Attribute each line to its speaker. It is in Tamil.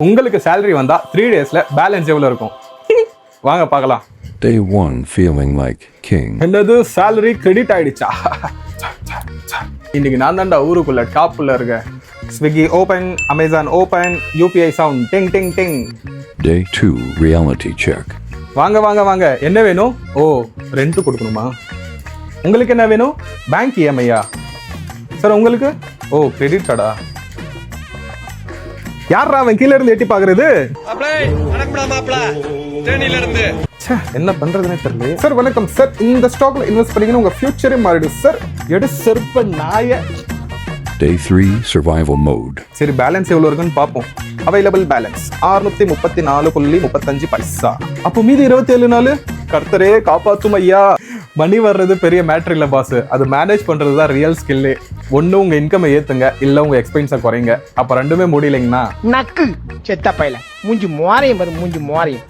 Speaker 1: உங்களுக்கு salary வந்தா 3 daysல பேலன்ஸ் எவ்வளவு இருக்கும்? வாங்க பார்க்கலாம்.
Speaker 2: Day 1 feeling like king.
Speaker 1: என்னது salary credit ஆயிடுச்சா? இன்னைக்கு நான் தான்டா ஊருக்குள்ள டாப்ல இருக்கேன். Swiggy open, Amazon open, UPI sound ting ting ting.
Speaker 2: Day 2 reality check.
Speaker 1: வாங்க வாங்க வாங்க. என்ன வேணும்? ஓ, ரெண்ட் கொடுக்கணுமா? உங்களுக்கு என்ன வேணும்? பேங்க் EMI-யா? சார் உங்களுக்கு? ஓ, கிரெடிட் கார்டா? யாரா அவன் கீழ இருந்து எட்டி பாக்குறது? என்ன பண்றதுனே தெரியல. சார் வணக்கம் சார், இந்த ஸ்டாக்ல இன்வெஸ்ட் பண்ணீங்கன்னா உங்க ஃபியூச்சரே மாறிடும் சார். எடு செருப்ப நாய.
Speaker 2: Day 3 survival mode.
Speaker 1: சரி, பேலன்ஸ் எவ்வளவு இருக்குன்னு பாப்போம். அவைலபிள் பேலன்ஸ் 634.35 பைசா. அப்போ மீதி 27 நாள். கர்த்தரே காப்பாத்தும் ஐயா. மணி வர்றது பெரிய மேட்டர் இல்ல பாஸ், அது மேனேஜ் பண்றது தான் ரியல் ஸ்கில்லே. ஒண்ணு உங்க இன்கம் ஏத்துங்க, இல்ல உங்க எக்ஸ்பென்ஸை குறைங்க. அப்ப ரெண்டுமே முடியலைங்கன்னா
Speaker 3: நக்கு செத்த பையல மூஞ்சி மோரையும் பாரு, மூஞ்சி மோரையும்.